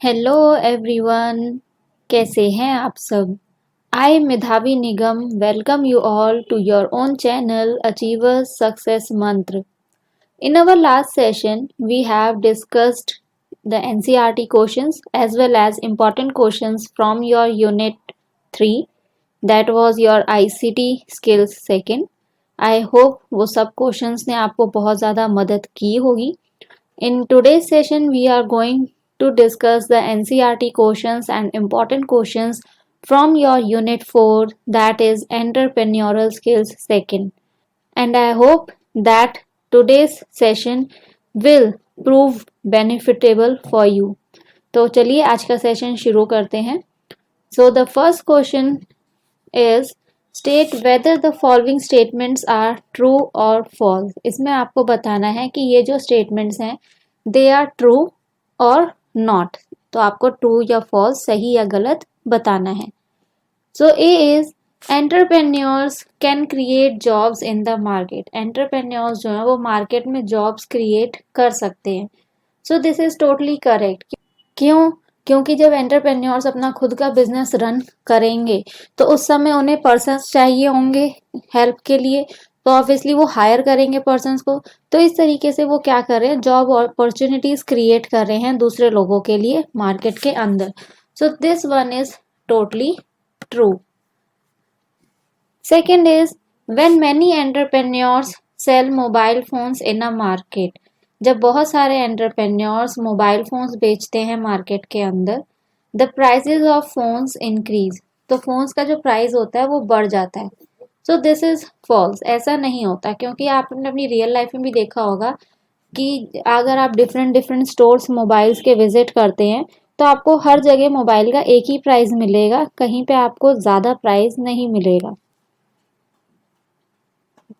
Hello everyone, कैसे हैं आप सब। I Medhavi Nigam welcome you all to your own channel achievers success mantra. In our last session we have discussed the NCERT questions as well as important questions from your unit 3, that was your ICT skills second. I hope वो सब questions ने आपको बहुत ज़्यादा मदद की होगी. In today's session, we are going to discuss the NCERT questions and important questions from your Unit 4, that is Entrepreneurial Skills Second. And I hope that today's session will prove benefitable for you. तो चलिए आज का session शुरू करते हैं. So the first question is state whether the following statements are true or false. इसमें आपको बताना है कि ये जो statements हैं they are true or not. तो आपको true या false, सही या गलत बताना है. So A is entrepreneurs can create jobs in the market. Entrepreneurs जो है वो market में jobs create कर सकते हैं. So this is totally correct. क्यों? क्योंकि जब एंटरप्रेन्योर्स अपना खुद का बिजनेस रन करेंगे तो उस समय उन्हें पर्सन्स चाहिए होंगे हेल्प के लिए, तो ऑब्वियसली वो हायर करेंगे पर्सन्स को. तो इस तरीके से वो क्या कर रहे हैं, जॉब अपॉर्चुनिटीज क्रिएट कर रहे हैं दूसरे लोगों के लिए मार्केट के अंदर. So this one is totally true. Second is when many entrepreneurs sell mobile phones in a market. जब बहुत सारे एंटरप्रेन्योर्स मोबाइल फोन्स बेचते हैं मार्केट के अंदर, the prices of phones increase. तो फोन्स का जो प्राइस होता है वो बढ़ जाता है. So this is false. ऐसा नहीं होता, क्योंकि आपने अपनी रियल लाइफ में भी देखा होगा कि अगर आप डिफरेंट डिफरेंट स्टोर्स मोबाइल्स के विजिट करते हैं तो आपको हर जगह मोबाइल का एक ही प्राइस मिलेगा, कहीं पे आपको ज़्यादा प्राइस नहीं मिलेगा.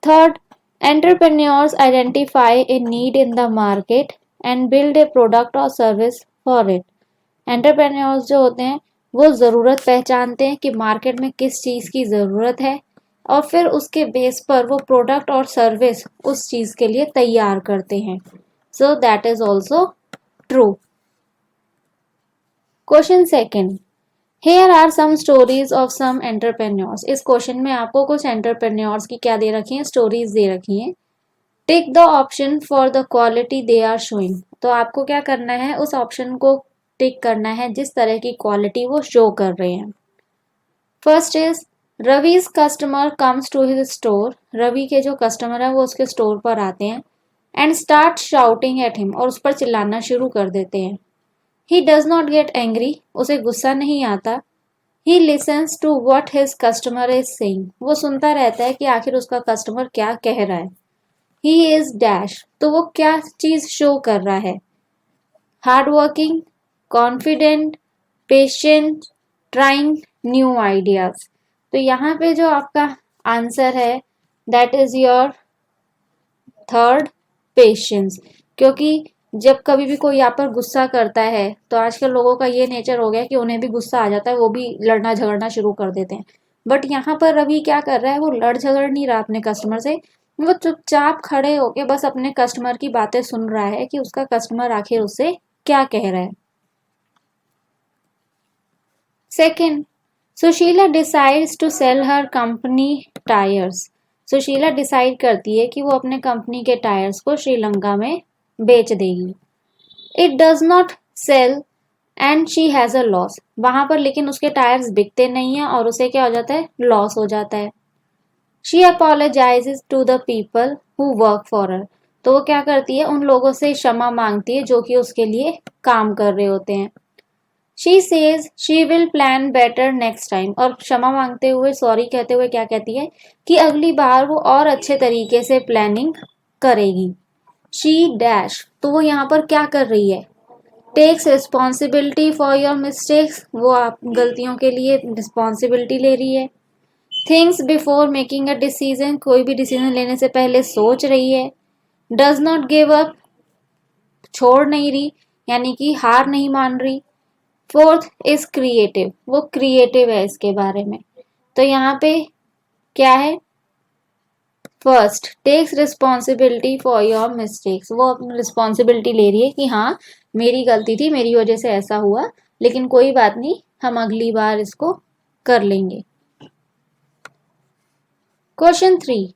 Third, entrepreneurs identify a need in the market and build a product or service for it. Entrepreneurs जो होते हैं वो ज़रूरत पहचानते हैं कि मार्केट में किस चीज़ की ज़रूरत है और फिर उसके बेस पर वो प्रोडक्ट और सर्विस उस चीज़ के लिए तैयार करते हैं. So that is also true. Question second, Here are some stories of some entrepreneurs. इस क्वेश्चन में आपको कुछ एंटरप्रेन्योर्स की क्या दे रखी हैं, स्टोरीज दे रखी हैं. Tick the option for the quality they are showing. तो आपको क्या करना है, उस ऑप्शन को टिक करना है जिस तरह की क्वालिटी वो शो कर रहे हैं. First is Ravi's customer comes to his store. Ravi के जो कस्टमर है वो उसके स्टोर पर आते हैं and start shouting at him. और उस पर चिल्लाना शुरू कर देते हैं. He does not get angry. उसे गुस्सा नहीं आता. He listens to what his customer is saying. वो सुनता रहता है कि आखिर उसका कस्टमर क्या कह रहा है. He is dash. तो वो क्या चीज शो कर रहा है, hard working, confident, patient, trying new ideas. तो यहाँ पे जो आपका आंसर है that is your third, patience. क्योंकि जब कभी भी कोई यहाँ पर गुस्सा करता है तो आजकल लोगों का ये नेचर हो गया कि उन्हें भी गुस्सा आ जाता है, वो भी लड़ना झगड़ना शुरू कर देते हैं. बट यहाँ पर रवि क्या कर रहा है, वो लड़ झगड़ नहीं रहा अपने कस्टमर से, वो चुपचाप खड़े होके बस अपने कस्टमर की बातें सुन रहा है कि उसका कस्टमर आखिर उससे क्या कह रहा है. Second, Sushila decides to sell her company tyres. Sushila decide करती है कि वो अपने कंपनी के टायर्स को श्रीलंका में बेच देगी. It does not sell and she has a loss. वहां पर लेकिन उसके टायर्स बिकते नहीं है और उसे क्या हो जाता है, लॉस हो जाता है. She apologises to the people who work for her. तो वो क्या करती है, उन लोगों से क्षमा मांगती है जो कि उसके लिए काम कर रहे होते हैं. She says she will plan better next time. और क्षमा मांगते हुए, सॉरी कहते हुए क्या कहती है कि अगली बार वो और अच्छे तरीके से प्लानिंग करेगी. She dash. तो वो यहाँ पर क्या कर रही है, takes responsibility for your mistakes. वो आप गलतियों के लिए रिस्पॉन्सिबिलिटी ले रही है. Things before making a decision. कोई भी डिसीजन लेने से पहले सोच रही है. Does not give up. छोड़ नहीं रही, यानी कि हार नहीं मान रही. Fourth is creative. वो क्रिएटिव है इसके बारे में. तो यहाँ पे क्या है, first takes responsibility for your mistakes. वो अपनी रिस्पॉन्सिबिलिटी ले रही है कि हाँ मेरी गलती थी, मेरी वजह से ऐसा हुआ, लेकिन कोई बात नहीं, हम अगली बार इसको कर लेंगे। Question 3,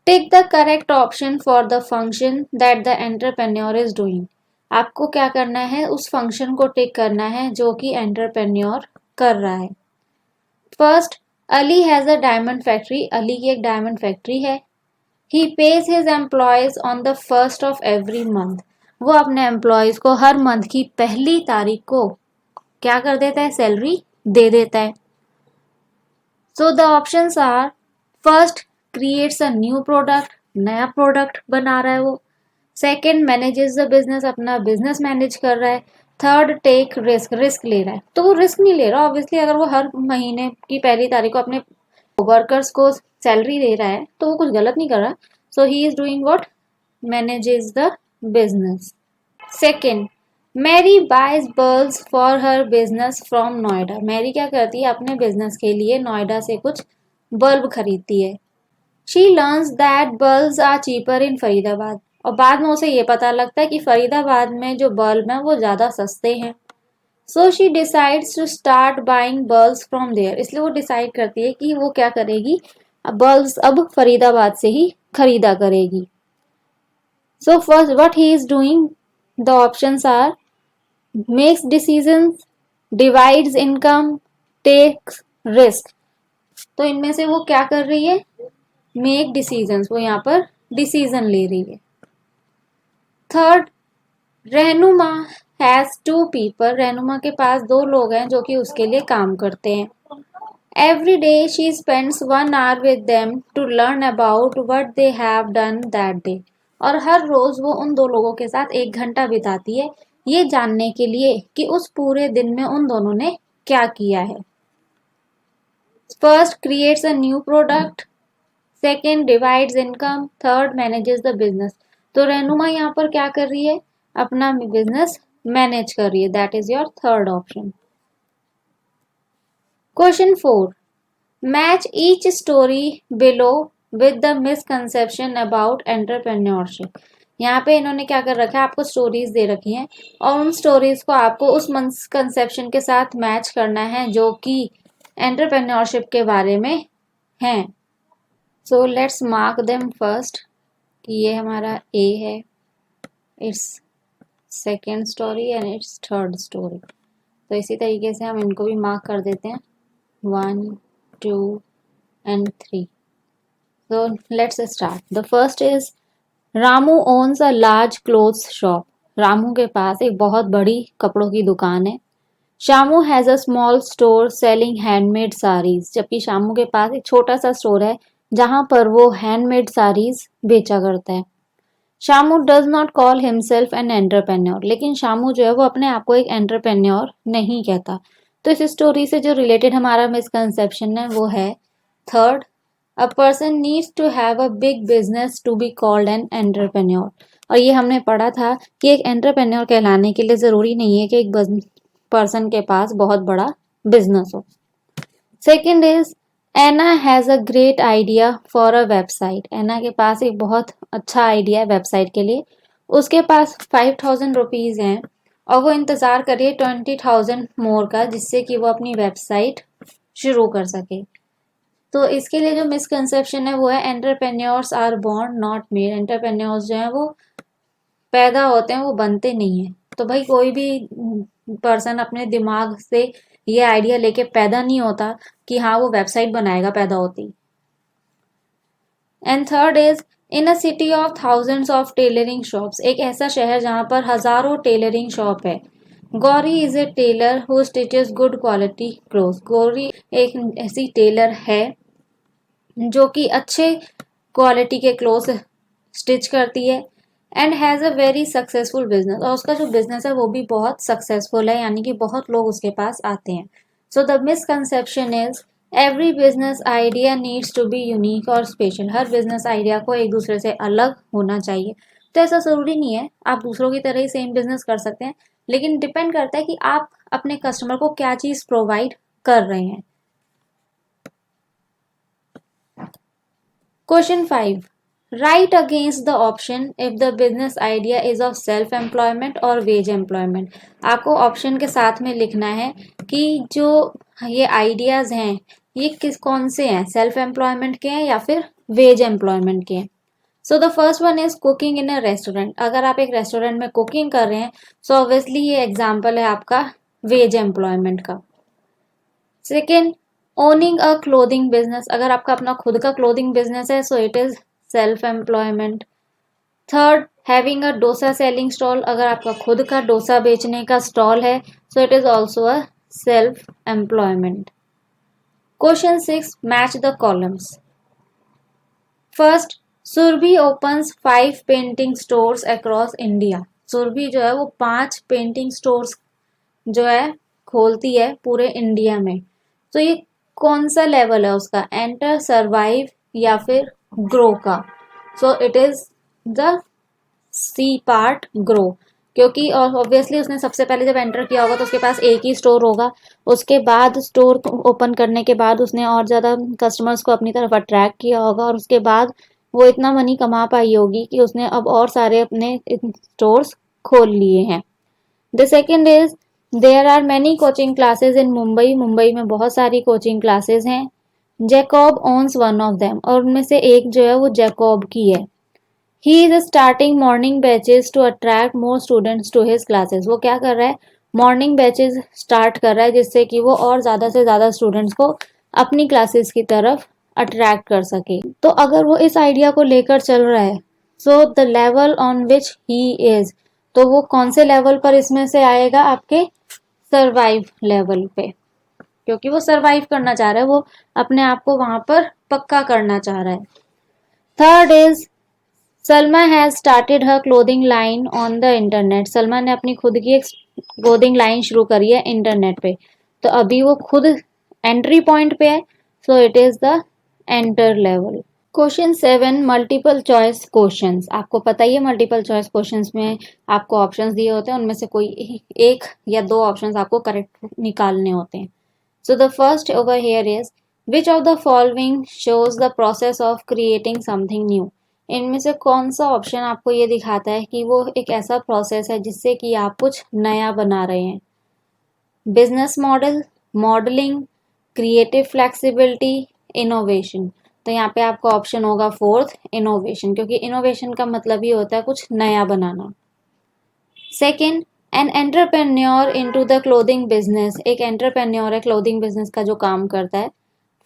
tick the correct option for the function that the entrepreneur is doing. आपको क्या करना है, उस फंक्शन को टिक करना है जो कि एंटरप्रेन्योर कर रहा है। First, Ali has a diamond factory. Ali की एक डायमंड फैक्ट्री है। He pays his employees on the first of every month. वो अपने एम्प्लॉयज को हर मंथ की पहली तारीख को क्या कर देता है, सैलरी दे देता है। So the options are, first creates a new product, नया प्रोडक्ट बना रहा है वो। सेकेंड मैनेजेस द बिजनेस, अपना बिजनेस मैनेज कर रहा है। थर्ड टेक रिस्क, रिस्क ले रहा है। तो वो रिस्क नहीं ले रहा ऑब्वियसली, अगर वो हर महीने की पहली तारीख को अपने वर्कर्स को सैलरी दे रहा है तो वो कुछ गलत नहीं कर रहा। So he is doing what, manages the business. Second, Mary buys bulbs for her business from Noida. Mary क्या करती है, अपने बिजनेस के लिए नोएडा से कुछ बल्ब खरीदती है। She learns that bulbs are cheaper in Faridabad. और बाद में उसे ये पता लगता है कि फरीदाबाद में जो बल्ब हैं वो ज़्यादा सस्ते हैं। So she decides to start buying bulbs from there. इसलिए वो डिसाइड करती है कि वो क्या करेगी, बल्ब्स अब फरीदाबाद से ही खरीदा करेगी। So first what he is doing, the options are, makes decisions, divides income, takes risk. तो इनमें से वो क्या कर रही है, मेक डिसीजंस, वो यहाँ पर डिसीजन ले रही है। थर्ड, रहनुमा हैज टू पीपल। रहनुमा के पास दो लोग हैं जो कि उसके लिए काम करते हैं। Every day she spends 1 hour with them to learn about what they have done that day. और हर रोज वो उन दो लोगों के साथ 1 घंटा बिताती है ये जानने के लिए कि उस पूरे दिन में उन दोनों ने क्या किया है। First creates a new product, second divides income, third manages the business. तो रहनुमा यहाँ पर क्या कर रही है, अपना बिजनेस मैनेज कर रही है। That is your third option. Question 4, match each story below with the misconception about entrepreneurship. यहाँ पे इन्होंने क्या कर रखा है, आपको स्टोरीज दे रखी हैं और उन स्टोरीज को आपको उस मिसकंसेप्शन के साथ मैच करना है जो कि एंटरप्रेन्योरशिप के बारे में है। So let's mark them first कि ये हमारा ए है, it's second story and it's third story. तो इसी तरीके से हम इनको भी मार्क कर देते हैं, 1, 2 and 3. So let's start. The first is Ramu owns a large clothes shop. Ramu के पास एक बहुत बड़ी कपड़ों की दुकान है। Shamu has a small store selling handmade saris. जबकि शामू के पास एक छोटा सा स्टोर है जहां पर वो हैंडमेड साड़ीज बेचा करता है। Shamu does not call himself an entrepreneur. लेकिन शामू जो है वो अपने आप को एक एंटरप्रेन्योर नहीं कहता। तो इस स्टोरी से जो रिलेटेड हमारा मिसकंसेप्शन है वो है third, a person needs to have a big business to be called an entrepreneur. और ये हमने पढ़ा था कि एक एंटरप्रेन्योर कहलाने के लिए ज़रूरी नहीं है कि एक पर्सन के पास बहुत बड़ा बिजनेस हो। Second is Anna has a great idea for a website. Anna के पास एक बहुत अच्छा आइडिया है वेबसाइट के लिए। उसके पास 5000 रुपीज़ हैं और वो इंतज़ार कर रही है 20,000 मोर का, जिससे कि वो अपनी वेबसाइट शुरू कर सके। तो इसके लिए जो मिसकंसेप्शन है वो है entrepreneurs are born not made. Entrepreneurs जो हैं वो पैदा होते हैं, वो बनते नहीं हैं। तो भाई कोई भी पर्सन अपने दिमाग से ये आइडिया लेके पैदा नहीं होता कि हाँ वो वेबसाइट बनाएगा पैदा होती। And third is in a city of thousands of tailoring shops. एक ऐसा शहर जहाँ पर हजारों टेलरिंग शॉप है। Gauri is a tailor who stitches good quality cloth. Gauri एक ऐसी टेलर है जो कि अच्छे क्वालिटी के क्लोथ स्टिच करती है and has a very successful business. और उसका जो बिजनेस है वो भी बहुत सक्सेसफुल है, यानी कि बहुत लोग उसके पास आते हैं। So the misconception is every business idea needs to be unique और स्पेशल। हर बिजनेस आइडिया को एक दूसरे से अलग होना चाहिए। तो ऐसा ज़रूरी नहीं है, आप दूसरों की तरह ही सेम बिजनेस कर सकते हैं, लेकिन डिपेंड करता है कि आप अपने कस्टमर को क्या चीज़ प्रोवाइड कर रहे हैं। Question 5, right against the option if the business idea is of self employment और वेज एम्प्लॉयमेंट। आपको ऑप्शन के साथ में लिखना है कि जो ये आइडियाज हैं ये किस कौन से हैं, सेल्फ एम्प्लॉयमेंट के हैं या फिर वेज एम्प्लॉयमेंट के हैं। So the first one is cooking in a restaurant. अगर आप एक रेस्टोरेंट में कुकिंग कर रहे हैं सो ऑब्वियसली ये एग्जाम्पल है आपका वेज एम्प्लॉयमेंट का। Second, owning a clothing business. अगर आपका अपना खुद का क्लोथिंग बिजनेस है so it is self employment. Third, having a dosa selling stall. अगर आपका खुद का डोसा बेचने का स्टॉल है so it is also a self employment. Question 6, match the columns. First, Surabhi opens 5 painting stores across India. Surabhi जो है वो 5 पेंटिंग स्टोर्स जो है खोलती है पूरे इंडिया में। तो ये कौन सा लेवल है उसका, एंटर, सर्वाइव या फिर ग्रो का। So it is the C part, grow. क्योंकि ऑब्वियसली उसने सबसे पहले जब एंटर किया होगा तो उसके पास एक ही स्टोर होगा, उसके बाद स्टोर ओपन करने के बाद उसने और ज़्यादा कस्टमर्स को अपनी तरफ अट्रैक्ट किया होगा और उसके बाद वो इतना मनी कमा पाई होगी कि उसने अब और सारे अपने स्टोर्स खोल लिए हैं। The second is there are many coaching classes in Mumbai. Mumbai में बहुत सारी कोचिंग क्लासेज हैं। Jacob owns one of them, और उनमें से एक जो है वो जैकॉब की है। He is starting morning batches to attract more students to his classes. वो क्या कर रहा है, मॉर्निंग बैचेज स्टार्ट कर रहा है जिससे कि वो और ज़्यादा से ज़्यादा स्टूडेंट्स को अपनी क्लासेस की तरफ अट्रैक्ट कर सके। तो अगर वो इस आइडिया को लेकर चल रहा है so the level on which he is, तो वो कौन से लेवल पर इसमें से आएगा, आपके सर्वाइव लेवल पे। क्योंकि वो सर्वाइव करना चाह रहा है, वो अपने आप को वहां पर पक्का करना चाह रहा है। Third is Salma has started her clothing line on the internet. Salma ने अपनी खुद की एक क्लोथिंग लाइन शुरू करी है इंटरनेट पे। तो अभी वो खुद एंट्री पॉइंट पे है, so it is the enter level. Question 7, multiple choice questions. आपको पता ही है मल्टीपल चॉइस क्वेश्चंस में आपको ऑप्शंस दिए होते हैं, उनमें से कोई एक या दो ऑप्शंस आपको करेक्ट निकालने होते हैं। So the first over here is which of the following shows the process of creating something new. इनमें से कौन सा ऑप्शन आपको ये दिखाता है कि वो एक ऐसा प्रोसेस है जिससे कि आप कुछ नया बना रहे हैं। Business model, modelling, creative flexibility, innovation. तो यहाँ पे आपका ऑप्शन होगा फोर्थ, इनोवेशन, क्योंकि इनोवेशन का मतलब ही होता है कुछ नया बनाना। Second, an entrepreneur into the clothing business. एक एंटरप्रेन्योर है क्लोथिंग बिजनेस का जो काम करता है।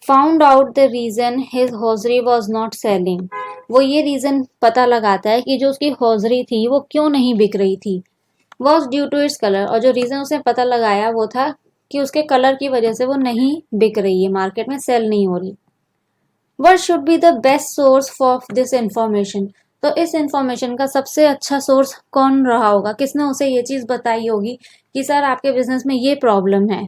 Found out the reason his hosiery was not selling. वो ये रीजन पता लगाता है कि जो उसकी हॉजरी थी वो क्यों नहीं बिक रही थी। Was due to its colour, और जो रीजन उसने पता लगाया वो था कि उसके कलर की वजह से वो नहीं बिक रही है, मार्केट में सेल नहीं हो रही। What should be the best source for this information. तो इस इंफॉर्मेशन का सबसे अच्छा सोर्स कौन रहा होगा, किसने उसे ये चीज बताई होगी कि सर आपके बिजनेस में ये प्रॉब्लम है।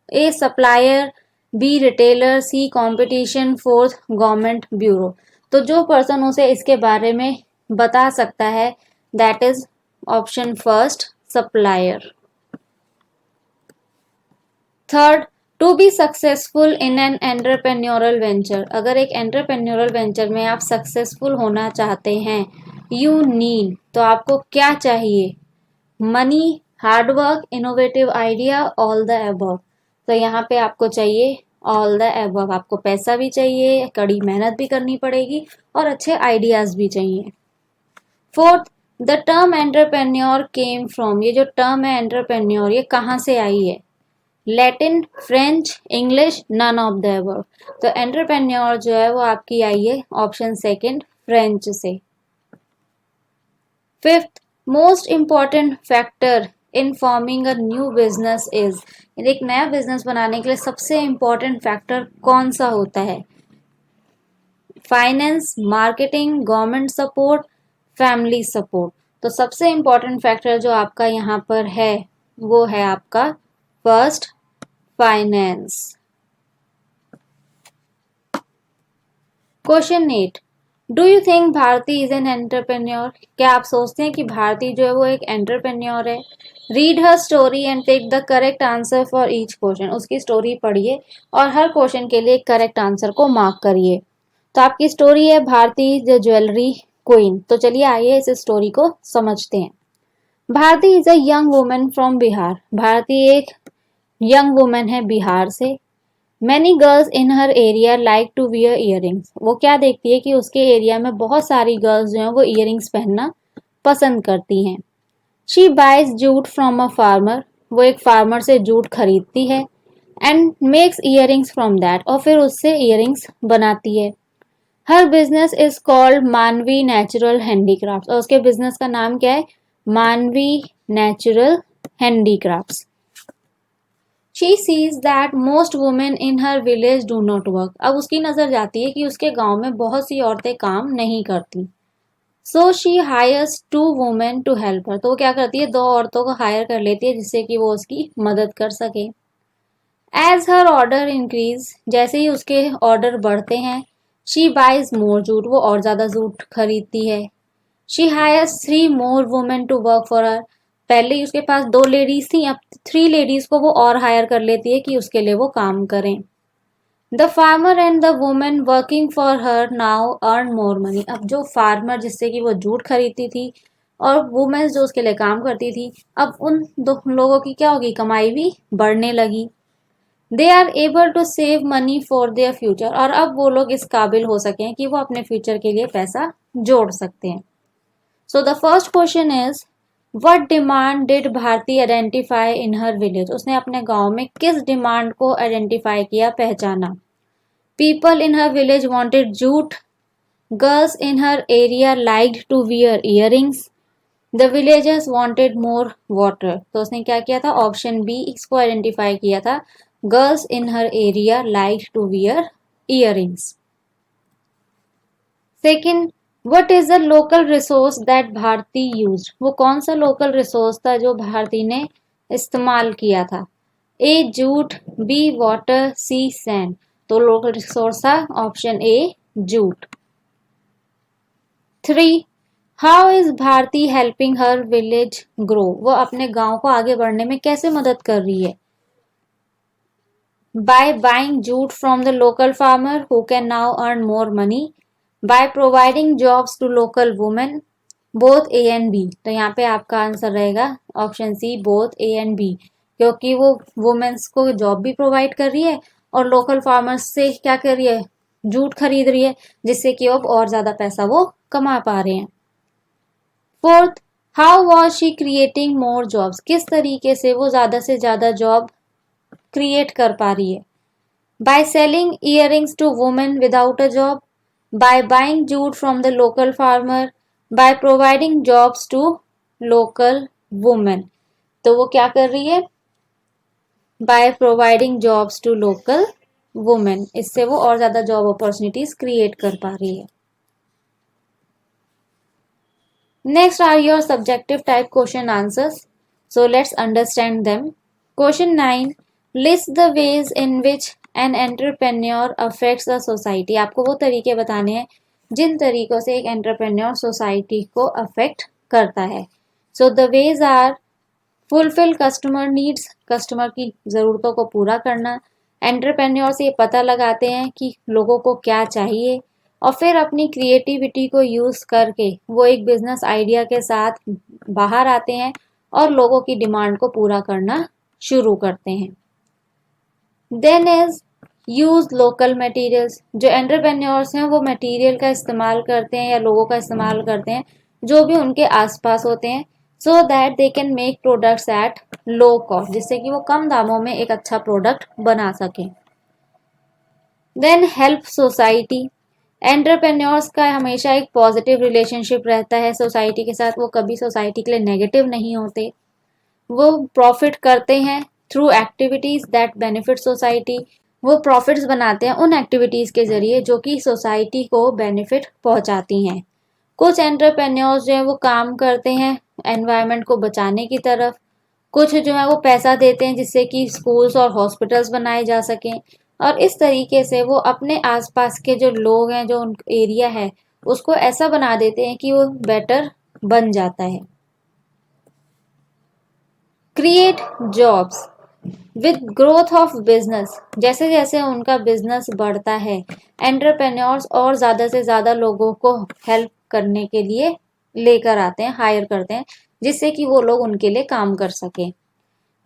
A supplier, B retailer, C competition, fourth government bureau. तो जो पर्सन उसे इसके बारे में बता सकता है that is option first, supplier. Third, to be successful in an entrepreneurial venture. अगर एक एंटरप्रेन्योरल वेंचर में आप सक्सेसफुल होना चाहते हैं, यू नीड, तो आपको क्या चाहिए, money, hard work, innovative idea, all the above. तो यहाँ पे आपको चाहिए ऑल द अबव। आपको पैसा भी चाहिए, कड़ी मेहनत भी करनी पड़ेगी और अच्छे आइडियाज भी चाहिए। Fourth, the term entrepreneur came from. ये जो टर्म है एंटरप्रेन्योर ये कहाँ से आई है, Latin, French, English, none of the above. तो एंटरप्रेन्योर जो है वो आपकी आई है ऑप्शन सेकंड, फ्रेंच से। Fifth, most important factor in forming a new business is. एक नया बिजनेस बनाने के लिए सबसे इम्पॉर्टेंट फैक्टर कौन सा होता है, finance, marketing, government support, family support. तो सबसे इम्पॉर्टेंट फैक्टर जो आपका यहाँ पर है वो है आपका first, finance. Question 8, do you think Bharti is an entrepreneur. क्या आप सोचते हैं कि भारती जो है वो एक एंटरप्रेन्योर है। Read her story and take the correct answer for each question. उसकी स्टोरी पढ़िए और हर क्वेश्चन के लिए करेक्ट आंसर को मार्क करिए। तो आपकी स्टोरी है भारती द ज्वेलरी क्वीन। तो चलिए आइए इस स्टोरी को समझते हैं। Bharti is a young woman from Bihar. Bharti एक यंग वुमन है बिहार से। Many girls in her area like to wear earrings. वो क्या देखती है कि उसके एरिया में बहुत सारी गर्ल्स जो हैं वो ईयरिंग्स पहनना पसंद करती हैं। She buys jute from a farmer. वो एक फार्मर से जूट खरीदती है and makes earrings from that, और फिर उससे ईयरिंग्स बनाती है। Her business is called Manvi natural handicraft, और उसके बिजनेस का नाम क्या है? Manvi natural handicrafts. She sees that most women in her village do not work. अब उसकी नजर जाती है कि उसके गांव में बहुत सी औरतें काम नहीं करती। So she hires 2 women to help her. तो वो क्या करती है, 2 औरतों को हायर कर लेती है जिससे कि वो उसकी मदद कर सके। एज हर ऑर्डर इंक्रीज, जैसे ही उसके ऑर्डर बढ़ते हैं, शी बाइज मोर जूट। वो और ज्यादा जूट खरीदती है। She hires 3 more women to work for her. पहले ही उसके पास 2 लेडीज थी, अब 3 लेडीज को वो और हायर कर लेती है कि उसके लिए वो काम करें। The farmer and the women working for her now earn more money. अब जो फार्मर जिससे कि वो जूट खरीदती थी और वुमेन्स जो उसके लिए काम करती थी, अब उन 2 लोगों की क्या होगी, कमाई भी बढ़ने लगी। They are able to save money for their future. और अब वो लोग इस काबिल हो सके हैं कि वो अपने फ्यूचर के लिए पैसा जोड़ सकते हैं। So the first question is, what demand did Bharti identify in her village. उसने अपने गांव में किस डिमांड को आइडेंटिफाई किया, पहचाना। People in her village wanted jute. Girls in her area liked to wear earrings. The villagers wanted more water. तो उसने क्या किया था, ऑप्शन बी इसको आइडेंटिफाई किया था। Girls in her area liked to wear earrings. Second, what is the local resource that Bharti use. वो कौन सा लोकल रिसोर्स था जो भारती ने इस्तेमाल किया था। A jute, B water, C sand. तो लोकल रिसोर्स था option A jute. 3, how is Bharti helping her village grow. वो अपने गांव को आगे बढ़ने में कैसे मदद कर रही है। By buying jute from the local farmer who can now earn more money. By providing jobs to local women. Both A and B. तो यहाँ पे आपका आंसर रहेगा option C, both A and B, क्योंकि वो वुमेन्स को job भी provide कर रही है और लोकल फार्मर्स से क्या कर रही है, जूट खरीद रही है, जिससे कि अब और ज्यादा पैसा वो कमा पा रहे हैं। Fourth, how was she creating more jobs. किस तरीके से वो ज्यादा से ज्यादा जॉब क्रिएट कर पा रही है। By selling earrings to women without a job. By buying jute from the local farmer. By providing jobs to local women. तो वो क्या कर रही है, by providing jobs to local women. इससे वो और ज्यादा जॉब अपॉर्चुनिटीज क्रिएट कर पा रही है। Next are your subjective type question answers. So let's understand them. Question 9. List the ways in which an entrepreneur affects the society. आपको वो तरीके बताने हैं जिन तरीकों से एक एंटरप्रेन्योर सोसाइटी को अफेक्ट करता है। So the ways are, fulfill customer needs, customer की ज़रूरतों को पूरा करना। एंटरप्रेन्योर से ये पता लगाते हैं कि लोगों को क्या चाहिए और फिर अपनी क्रिएटिविटी को यूज करके वो एक बिजनेस आइडिया के साथ बाहर आते हैं और लोगों की डिमांड को पूरा करना शुरू करते हैं। Then is use local materials. जो एंटरप्रेन्योर्स हैं वो मटेरियल का इस्तेमाल करते हैं या लोगों का इस्तेमाल करते हैं जो भी उनके आसपास होते हैं, so that they can make products at low cost, जिससे कि वो कम दामों में एक अच्छा प्रोडक्ट बना सकें। Then help society. एंटरप्रेन्योर्स का हमेशा एक पॉजिटिव रिलेशनशिप रहता है सोसाइटी के साथ। वो कभी सोसाइटी के लिए नेगेटिव नहीं होते। वो प्रॉफिट करते हैं through activities that benefit society. वो प्रॉफिट्स बनाते हैं उन एक्टिविटीज के जरिए जो कि सोसाइटी को बेनिफिट पहुंचाती हैं। कुछ एंटरप्रेन्योर्स जो है वो काम करते हैं एनवायरनमेंट को बचाने की तरफ। कुछ जो है वो पैसा देते हैं जिससे कि स्कूल्स और हॉस्पिटल्स बनाए जा सकें, और इस तरीके से वो अपने आसपास के जो लोग हैं, जो उन एरिया है, उसको ऐसा बना देते हैं कि वो बेटर बन जाता है। Create jobs. With growth of business, जैसे जैसे उनका बिजनेस बढ़ता है, एंटरप्रेन्योर्स और ज़्यादा से ज़्यादा लोगों को हेल्प करने के लिए लेकर आते हैं, हायर करते हैं, जिससे कि वो लोग उनके लिए काम कर सकें।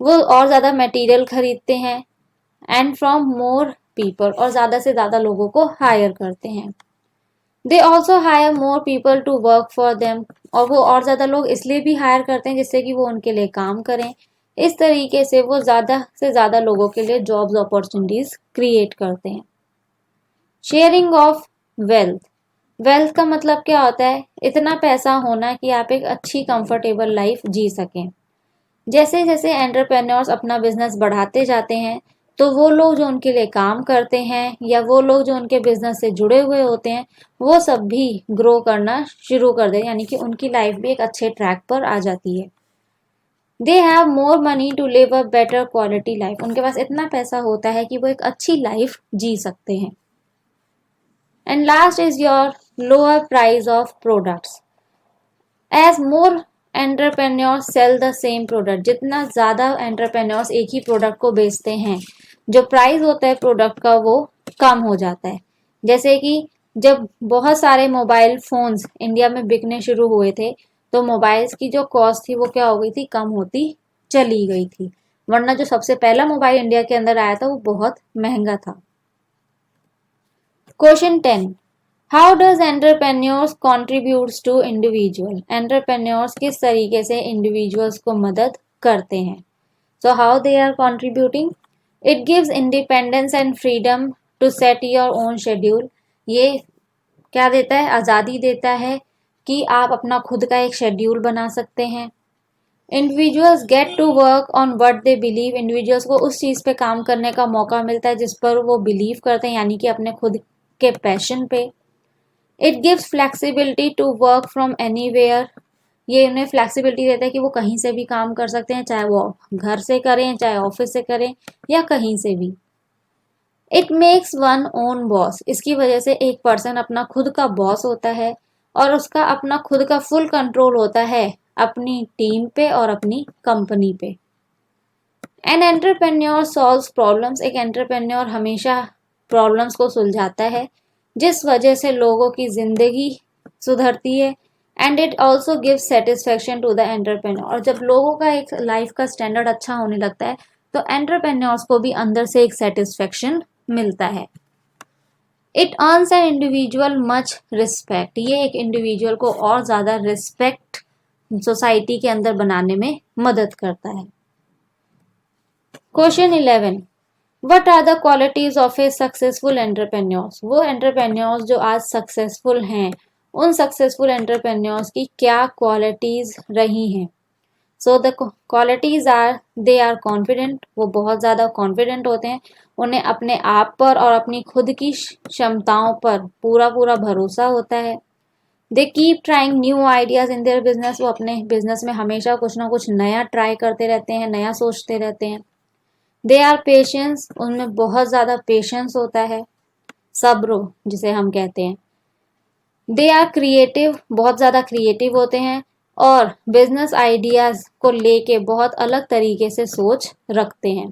वो और ज़्यादा मटेरियल खरीदते हैं एंड फ्रॉम मोर पीपल, और ज़्यादा से ज़्यादा लोगों को हायर करते हैं। They also hire more people to work for them, और वो और ज़्यादा लोग इसलिए भी हायर करते हैं जिससे कि वो उनके लिए काम करें। इस तरीके से वो ज़्यादा से ज़्यादा लोगों के लिए जॉब्स अपॉर्चुनिटीज क्रिएट करते हैं। शेयरिंग ऑफ वेल्थ, वेल्थ का मतलब क्या होता है? इतना पैसा होना कि आप एक अच्छी कंफर्टेबल लाइफ जी सकें। जैसे जैसे एंटरप्रेन्योर्स अपना बिजनेस बढ़ाते जाते हैं, तो वो लोग जो उनके लिए काम करते हैं या वो लोग जो उनके बिजनेस से जुड़े हुए होते हैं, वो सब भी ग्रो करना शुरू कर दें, यानी कि उनकी लाइफ भी एक अच्छे ट्रैक पर आ जाती है। They have more money to live a better quality life, उनके पास इतना पैसा होता है कि वो एक अच्छी लाइफ जी सकते हैं। And last is your lower price of products. As more entrepreneurs sell the same product, जितना ज़्यादा एंटरप्रेन्योर्स एक ही प्रोडक्ट को बेचते हैं, जो प्राइस होता है प्रोडक्ट का वो कम हो जाता है। जैसे कि जब बहुत सारे मोबाइल फोन्स इंडिया में बिकने शुरू हुए थे, तो मोबाइल्स की जो कॉस्ट थी वो क्या हो गई थी? कम होती चली गई थी। वरना जो सबसे पहला मोबाइल इंडिया के अंदर आया था वो बहुत महंगा था। Question 10, how does entrepreneurs contributes to individual, entrepreneurs किस तरीके से इंडिविजुअल्स को मदद करते हैं? So how they are contributing, it gives independence and freedom to set your own schedule. ये क्या देता है? आज़ादी देता है कि आप अपना खुद का एक शेड्यूल बना सकते हैं। Individuals get to work on what they believe, individuals को उस चीज़ पे काम करने का मौका मिलता है जिस पर वो बिलीव करते हैं, यानी कि अपने खुद के पैशन पे। It gives flexibility to work from anywhere, ये उन्हें फ्लेक्सिबिलिटी देता है कि वो कहीं से भी काम कर सकते हैं, चाहे वो घर से करें, चाहे ऑफिस से करें, या कहीं से भी। It makes one own boss, इसकी वजह से एक पर्सन अपना खुद का बॉस होता है और उसका अपना खुद का फुल कंट्रोल होता है अपनी टीम पे और अपनी कंपनी पे। एन एंटरप्रेन्योर सॉल्व्स प्रॉब्लम्स, एक एंटरप्रेन्योर हमेशा प्रॉब्लम्स को सुलझाता है, जिस वजह से लोगों की जिंदगी सुधरती है। And it also gives satisfaction to the entrepreneur, और जब लोगों का एक लाइफ का स्टैंडर्ड अच्छा होने लगता है तो एंटरप्रेन्योर्स को भी अंदर से एक सेटिस्फेक्शन मिलता है। It earns an individual much respect, ये एक इंडिविजुअल को और ज़्यादा रिस्पेक्ट सोसाइटी के अंदर बनाने में मदद करता है। Question 11, what are the qualities of a successful entrepreneurs, वो एंटरप्रेन्योर्स जो आज सक्सेसफुल हैं, उन सक्सेसफुल एंटरप्रेन्योर्स की क्या क्वालिटीज रही हैं? So the qualities are, they are confident, वो बहुत ज़्यादा कॉन्फिडेंट होते हैं, उन्हें अपने आप पर और अपनी खुद की क्षमताओं पर पूरा पूरा भरोसा होता है। They keep trying new ideas in their business, वो अपने बिजनेस में हमेशा कुछ ना कुछ नया ट्राई करते रहते हैं, नया सोचते रहते हैं। दे आर पेशेंस, उनमें बहुत ज़्यादा पेशेंस होता है, सब्र जिसे हम कहते हैं। दे आर क्रिएटिव, बहुत ज़्यादा क्रिएटिव होते हैं और बिजनेस आइडियाज़ को लेके बहुत अलग तरीके से सोच रखते हैं।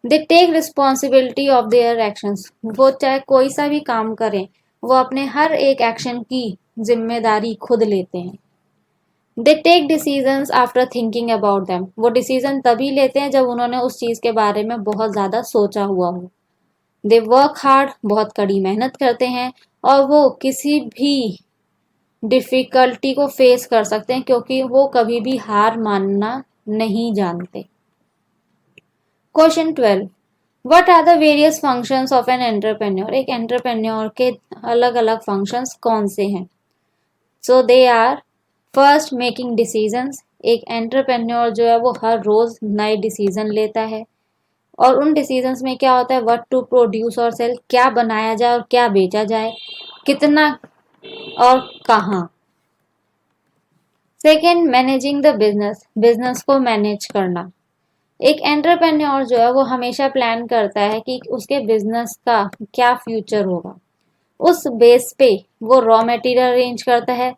They take responsibility of their actions, वो चाहे कोई सा भी काम करें, वो अपने हर एक एक्शन की जिम्मेदारी खुद लेते हैं। They take decisions after thinking about them, वो डिसीजन तभी लेते हैं जब उन्होंने उस चीज़ के बारे में बहुत ज़्यादा सोचा हुआ हो। दे वर्क हार्ड, बहुत कड़ी मेहनत करते हैं और वो किसी भी डिफ़िकल्टी को फेस कर सकते हैं क्योंकि वो कभी भी हार मानना नहीं जानते। Question 12, what are the various functions of an entrepreneur, एक एंटरप्रेन्योर के अलग अलग फंक्शंस कौन से हैं? So they are, first making decisions, एक एंटरप्रेन्योर जो है वो हर रोज़ नए डिसीजन लेता है और उन डिसीजंस में क्या होता है? व्हाट टू प्रोड्यूस और सेल, क्या बनाया जाए और क्या बेचा जाए, कितना और कहाँ। Second, managing the business, business को मैनेज करना, एक एंटरप्रेन्योर जो है वो हमेशा प्लान करता है कि उसके बिजनेस का क्या फ्यूचर होगा। उस बेस पे वो रॉ मटेरियल अरेंज करता है,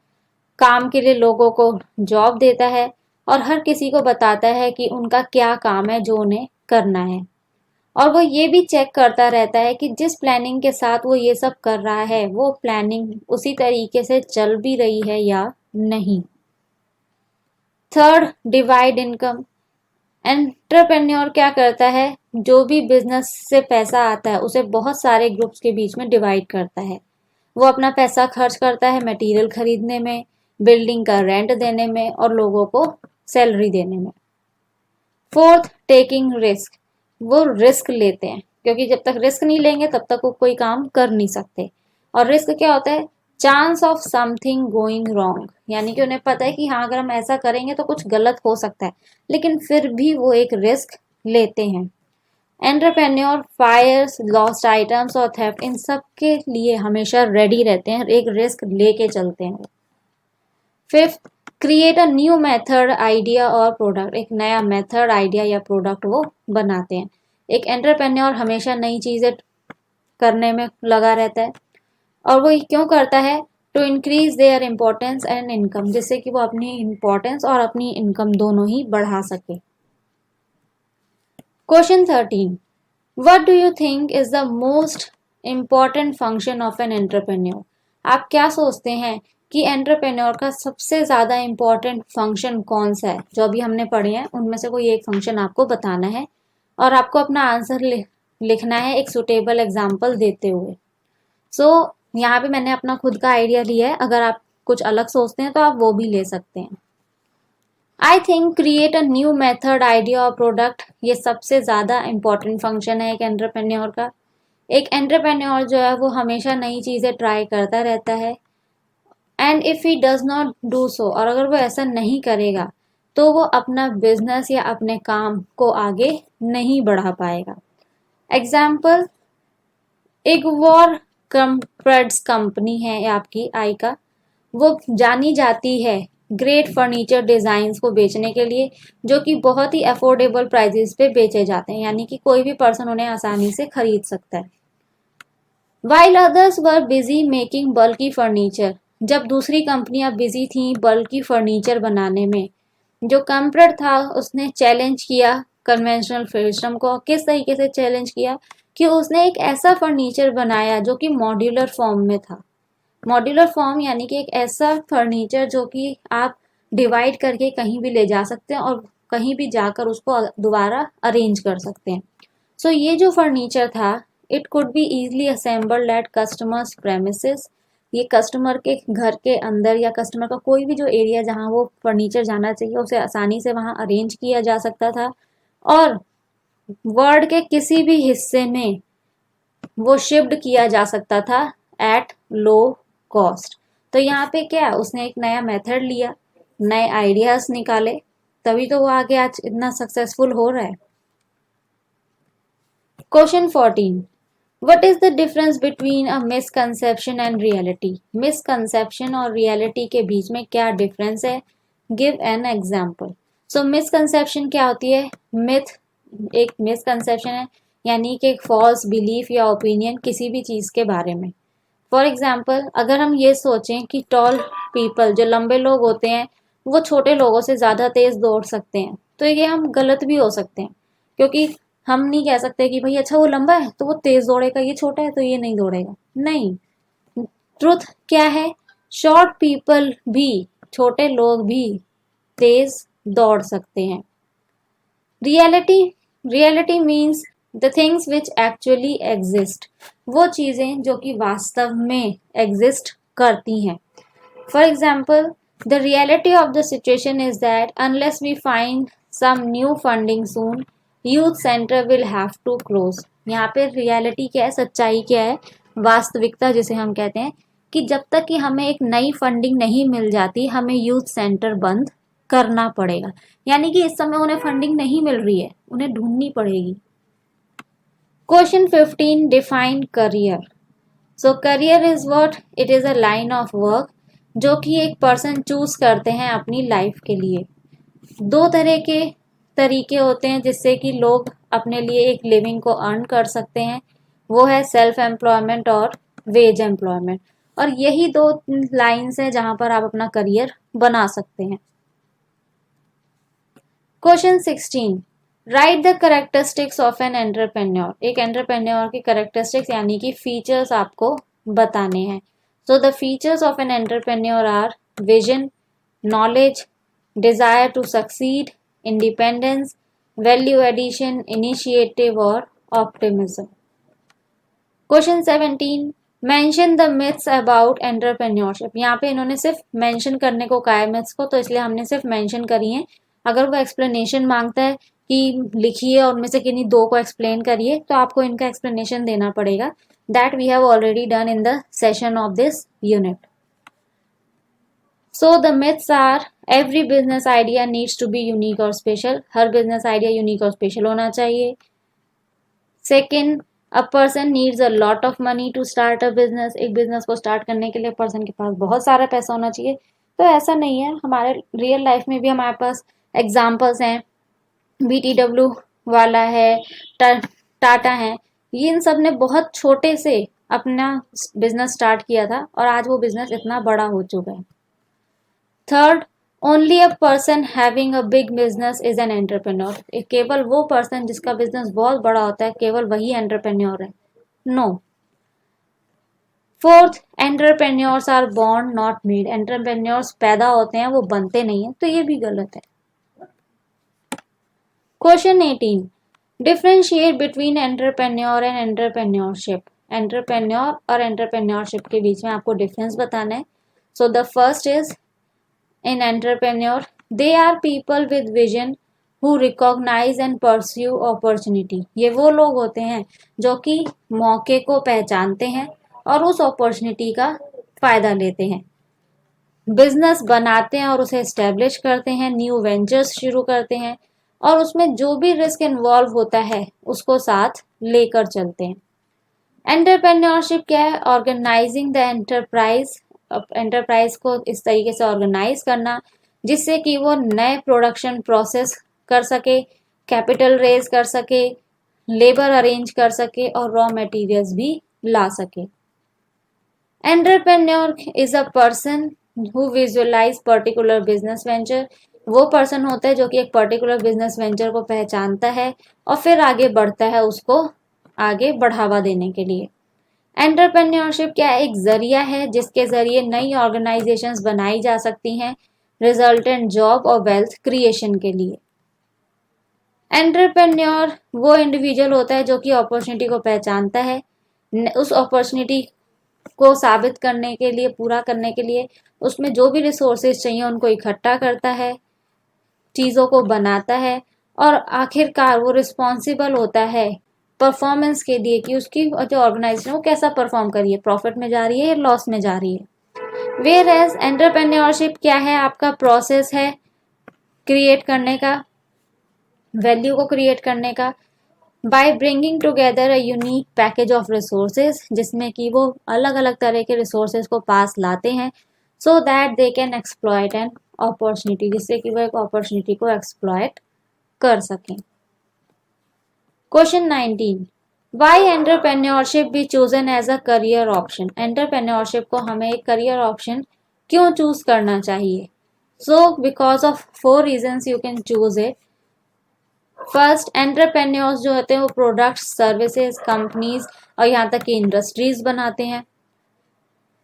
काम के लिए लोगों को जॉब देता है और हर किसी को बताता है कि उनका क्या काम है जो उन्हें करना है। और वो ये भी चेक करता रहता है कि जिस प्लानिंग के साथ वो ये सब कर रहा है वो प्लानिंग उसी तरीके से चल भी रही है या नहीं। Third, divide income. एंटरप्रेन्योर क्या करता है, जो भी बिजनेस से पैसा आता है उसे बहुत सारे ग्रुप्स के बीच में डिवाइड करता है। वो अपना पैसा खर्च करता है मटेरियल खरीदने में, बिल्डिंग का रेंट देने में और लोगों को सैलरी देने में। Fourth, taking risk. वो रिस्क लेते हैं क्योंकि जब तक रिस्क नहीं लेंगे तब तक वो कोई काम कर नहीं सकते। और रिस्क क्या होता है, chance of something going wrong, यानी कि उन्हें पता है कि हाँ अगर हम ऐसा करेंगे तो कुछ गलत हो सकता है, लेकिन फिर भी वो एक रिस्क लेते हैं। एंटरप्रेन्योर फायर्स, लॉस्ट आइटम्स और थेफ्ट, इन सब के लिए हमेशा रेडी रहते हैं, एक रिस्क लेके चलते हैं। Fifth, create a new method, idea और प्रोडक्ट। एक नया मेथड, आइडिया या प्रोडक्ट वो बनाते हैं। एक एंटरप्रेन्योर हमेशा नई चीजें करने में लगा रहता है। और वो क्यों करता है, to increase their importance and income, जिससे कि वो अपनी इम्पोर्टेंस और अपनी इनकम दोनों ही बढ़ा सके। Question 13, what do you think is the most important function of an entrepreneur. आप क्या सोचते हैं कि एंटरप्रेन्योर का सबसे ज़्यादा इम्पॉर्टेंट फंक्शन कौन सा है। जो अभी हमने पढ़े हैं उनमें से कोई एक फंक्शन आपको बताना है और आपको अपना आंसर लिखना है एक सुटेबल एग्जाम्पल देते हुए। सो यहाँ पे मैंने अपना खुद का आइडिया लिया है, अगर आप कुछ अलग सोचते हैं तो आप वो भी ले सकते हैं। I think create a new method, idea और प्रोडक्ट, ये सबसे ज़्यादा इम्पॉर्टेंट फंक्शन है एक एंटरप्रेन्योर का। एक एंटरप्रेन्योर जो है वो हमेशा नई चीज़ें ट्राई करता रहता है। And if he does not do so, और अगर वो ऐसा नहीं करेगा तो वो अपना बिजनेस या अपने काम को आगे नहीं बढ़ा पाएगा। एग्जाम्पल, एक वॉर कंप्रेड्स कंपनी है आपकी आई का, वो जानी जाती है ग्रेट फर्नीचर डिज़ाइंस को बेचने के लिए, जो कि बहुत ही अफोर्डेबल प्राइजेस पे बेचे जाते हैं, यानी कि कोई भी पर्सन उन्हें आसानी से खरीद सकता है। While others were busy making बल्कि फर्नीचर, जब दूसरी कंपनियां बिजी थी बल्कि फर्नीचर बनाने में, जो कंप्रेड था उसने चैलेंज किया कन्वेंशनल सिस्टम को। किस तरीके से चैलेंज किया कि उसने एक ऐसा फर्नीचर बनाया जो कि मॉड्यूलर फॉर्म में था। मॉड्यूलर फॉर्म यानी कि एक ऐसा फर्नीचर जो कि आप डिवाइड करके कहीं भी ले जा सकते हैं और कहीं भी जाकर उसको दोबारा अरेंज कर सकते हैं। सो ये जो फर्नीचर था, it could be easily assembled at customers premises, ये कस्टमर के घर के अंदर या कस्टमर का कोई भी जो एरिया जहाँ वो फर्नीचर जाना चाहिए उसे आसानी से वहाँ अरेंज किया जा सकता था। और वर्ल्ड के किसी भी हिस्से में वो शिफ्ट किया जा सकता था एट लो कॉस्ट। तो यहाँ पे क्या, उसने एक नया मेथड लिया, नए आइडियाज निकाले, तभी तो वो आगे आज इतना सक्सेसफुल हो रहा है। Question 14, what is the difference between a misconception and reality. Misconception और रियलिटी के बीच में क्या डिफरेंस है, give an example. So misconception क्या होती है, मिथ एक मिसकंसेप्शन है, यानी कि एक फॉल्स बिलीफ या ओपिनियन किसी भी चीज़ के बारे में। फॉर एग्जाम्पल, अगर हम ये सोचें कि टॉल पीपल जो लंबे लोग होते हैं वो छोटे लोगों से ज़्यादा तेज़ दौड़ सकते हैं, तो ये हम गलत भी हो सकते हैं, क्योंकि हम नहीं कह सकते कि भाई अच्छा वो लंबा है तो वो तेज़ दौड़ेगा, ये छोटा है तो ये नहीं दौड़ेगा। नहीं, ट्रुथ क्या है, शॉर्ट पीपल भी, छोटे लोग भी तेज़ दौड़ सकते हैं। Reality, reality means the things which actually exist, वो चीज़ें जो कि वास्तव में एग्जिस्ट करती हैं। For example, the reality of the situation is that unless we find some new funding soon, youth centre will have to close. यहाँ पे रियलिटी क्या है, सच्चाई क्या है, वास्तविकता जिसे हम कहते हैं कि जब तक कि हमें एक नई फंडिंग नहीं मिल जाती हमें यूथ सेंटर बंद करना पड़ेगा। यानी कि इस समय उन्हें फंडिंग नहीं मिल रही है, उन्हें ढूंढनी पड़ेगी। Question 15, define career. So career is what, it is a line of work जो कि एक पर्सन चूज करते हैं अपनी लाइफ के लिए। दो तरह के तरीके होते हैं जिससे कि लोग अपने लिए एक लिविंग को अर्न कर सकते हैं, वो है सेल्फ एम्प्लॉयमेंट और वेज एम्प्लॉयमेंट। और यही दो लाइंस हैं जहां पर आप अपना करियर बना सकते हैं। Question 16, write the characteristics of an entrepreneur, एक एंटरप्रेन्योर की करेक्टरिस्टिक्स यानी कि फीचर्स आपको बताने हैं। So the features of an entrepreneur are vision, knowledge, desire to succeed, independence, value addition, initiative और optimism. Question 17, mention the myths about entrepreneurship. यहाँ पे इन्होंने सिर्फ मेंशन करने को कहा है मिथ्स को, तो इसलिए हमने सिर्फ मेंशन करी है। अगर वो एक्सप्लेनेशन मांगता है कि लिखिए और उनमें से किन्हीं दो को एक्सप्लेन करिए, तो आपको इनका एक्सप्लेनेशन देना पड़ेगा। That we have already done in the session of this unit. So the myths are every business idea needs to be unique और स्पेशल, हर बिजनेस आइडिया यूनिक और स्पेशल होना चाहिए। Second, a person needs a lot of money to start a business, एक business को start करने के लिए पर्सन के पास बहुत सारा पैसा होना चाहिए। तो ऐसा नहीं है, हमारे रियल लाइफ में भी हमारे पास एग्जाम्पल्स हैं, BTW वाला है, टाटा है, ये इन सब ने बहुत छोटे से अपना बिजनेस स्टार्ट किया था और आज वो बिजनेस इतना बड़ा हो चुका है। Third, only a person having a big business is an entrepreneur, केवल वो पर्सन जिसका बिजनेस बहुत बड़ा होता है केवल वही एंटरप्रेन्योर है। No. Fourth, entrepreneurs are born not made, entrepreneurs पैदा होते हैं वो बनते नहीं है, तो ये भी गलत है। Question 18, differentiate between entrepreneur and entrepreneurship, entrepreneur और एंटरप्रेन्योरशिप के बीच में आपको डिफरेंस बताना है। So the first is, in entrepreneur they are people with vision who recognize and pursue opportunity, ये वो लोग होते हैं जो कि मौके को पहचानते हैं और उस अपॉर्चुनिटी का फायदा लेते हैं, बिजनेस बनाते हैं और उसे एस्टेब्लिश करते हैं, न्यू वेंचर्स शुरू करते हैं और उसमें जो भी रिस्क इन्वॉल्व होता है उसको साथ लेकर चलते हैं। एंटरप्रेन्योरशिप क्या है? ऑर्गेनाइजिंग द एंटरप्राइज, एंटरप्राइज को इस तरीके से ऑर्गेनाइज करना जिससे कि वो नए प्रोडक्शन प्रोसेस कर सके, कैपिटल रेज कर सके, लेबर अरेंज कर सके और रॉ मटेरियल्स भी ला सके। Entrepreneur is a person who visualize particular business venture, वो पर्सन होता है जो कि एक पर्टिकुलर बिजनेस वेंचर को पहचानता है और फिर आगे बढ़ता है उसको आगे बढ़ावा देने के लिए। एंटरप्रेन्योरशिप क्या एक जरिया है जिसके जरिए नई ऑर्गेनाइजेशंस बनाई जा सकती हैं रिजल्टेंट जॉब और वेल्थ क्रिएशन के लिए। एंटरप्रेन्योर वो इंडिविजुअल होता है जो कि अपॉर्चुनिटी को पहचानता है, उस अपॉर्चुनिटी को साबित करने के लिए, पूरा करने के लिए उसमें जो भी रिसोर्सेज चाहिए उनको इकट्ठा करता है, चीज़ों को बनाता है और आखिरकार वो रिस्पॉन्सिबल होता है परफॉर्मेंस के लिए कि उसकी जो ऑर्गेनाइजेशन वो कैसा परफॉर्म कर रही है, प्रॉफिट में जा रही है या लॉस में जा रही है। वेयर एज एंटरप्रेन्योरशिप क्या है? आपका प्रोसेस है क्रिएट करने का, वैल्यू को क्रिएट करने का, by bringing together a unique package of resources, जिसमें कि वो अलग अलग तरह के रिसोर्सेज को पास लाते हैं so that they can exploit an opportunity, जिससे कि वो एक अपॉर्चुनिटी को एक्सप्लॉयट कर सकें। Question 19, why entrepreneurship be chosen as a career option, entrepreneurship को हमें एक करियर ऑप्शन क्यों चूज करना चाहिए? So because of 4 reasons you can choose it. First, entrepreneurs जो होते हैं वो प्रोडक्ट्स, सर्विसेज, कंपनीज और यहाँ तक कि इंडस्ट्रीज बनाते हैं।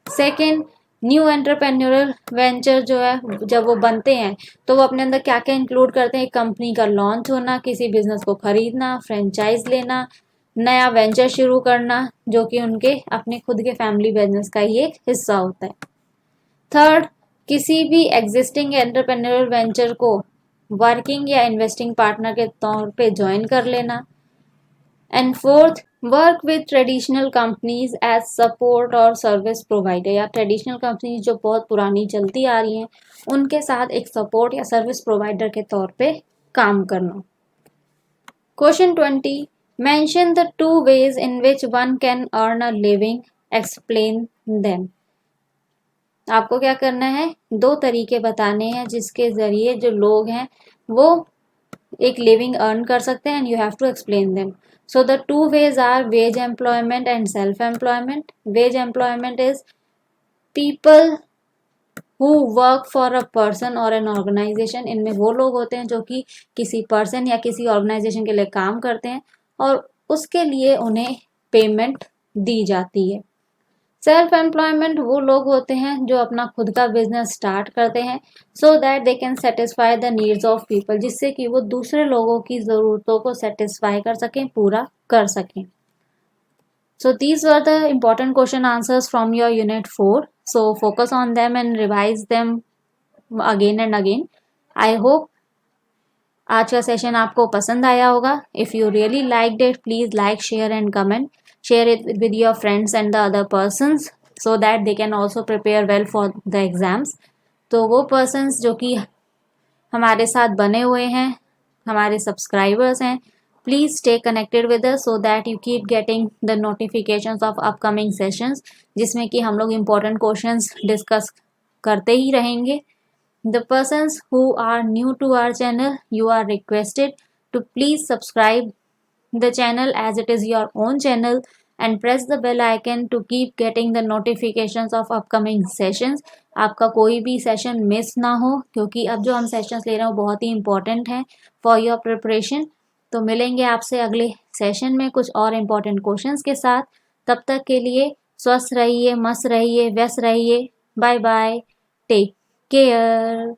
सेकेंड, न्यू एंटरप्रेन्योरल वेंचर जो है जब वो बनते हैं तो वो अपने अंदर क्या क्या इंक्लूड करते हैं? एक कंपनी का लॉन्च होना, किसी बिजनेस को खरीदना, फ्रेंचाइज लेना, नया वेंचर शुरू करना जो कि उनके अपने खुद के फैमिली बिजनेस का ही एक हिस्सा होता है। थर्ड, किसी भी एग्जिस्टिंग एंटरप्रेन्योरल वेंचर को वर्किंग या इन्वेस्टिंग पार्टनर के तौर पे ज्वाइन कर लेना। And fourth, work with traditional companies as support और सर्विस प्रोवाइडर, या ट्रेडिशनल कंपनीज जो बहुत पुरानी चलती आ रही हैं उनके साथ एक सपोर्ट या सर्विस प्रोवाइडर के तौर पे काम करना। Question 20, mention the 2 ways in which one can earn a living, explain them। आपको क्या करना है? 2 तरीके बताने हैं जिसके जरिए जो लोग हैं वो एक लिविंग अर्न कर सकते हैं and you have to explain them. So the 2 ways are wage employment and self employment. Wage employment is people who work for a person और एन ऑर्गेनाइजेशन, इनमें वो लोग होते हैं जो कि किसी पर्सन या किसी ऑर्गेनाइजेशन के लिए काम करते हैं और उसके लिए उन्हें पेमेंट दी जाती है। सेल्फ एम्प्लॉयमेंट वो लोग होते हैं जो अपना खुद का बिजनेस स्टार्ट करते हैं so that they can satisfy the needs of people, जिससे कि वो दूसरे लोगों की ज़रूरतों को सेटिस्फाई कर सकें, पूरा कर सकें। So these were the important question answers from your unit 4. So focus on them and revise them again and again. I hope आज का सेशन आपको पसंद आया होगा. If you really liked it, please like, share and comment. Share it with your friends and the other persons so that they can also prepare well for the exams. तो वो persons जो कि हमारे साथ बने हुए हैं, हमारे सब्सक्राइबर्स हैं, please stay connected with us so that you keep getting the notifications of upcoming sessions, जिसमें कि हम लोग इम्पोर्टेंट क्वेश्चंस डिस्कस करते ही रहेंगे. The persons who are new to our channel, you are requested to please subscribe the channel as it is your own channel and press the bell icon to keep getting the notifications of upcoming sessions. आपका कोई भी session miss ना हो, क्योंकि अब जो हम sessions ले रहे हैं वो बहुत ही इंपॉर्टेंट हैं फॉर योर प्रिपरेशन. तो मिलेंगे आपसे अगले सेशन में कुछ और इम्पोर्टेंट क्वेश्चंस के साथ. तब तक के लिए स्वस्थ रहिए, मस्त रहिए, व्यस्त रहिए. Bye bye, take care.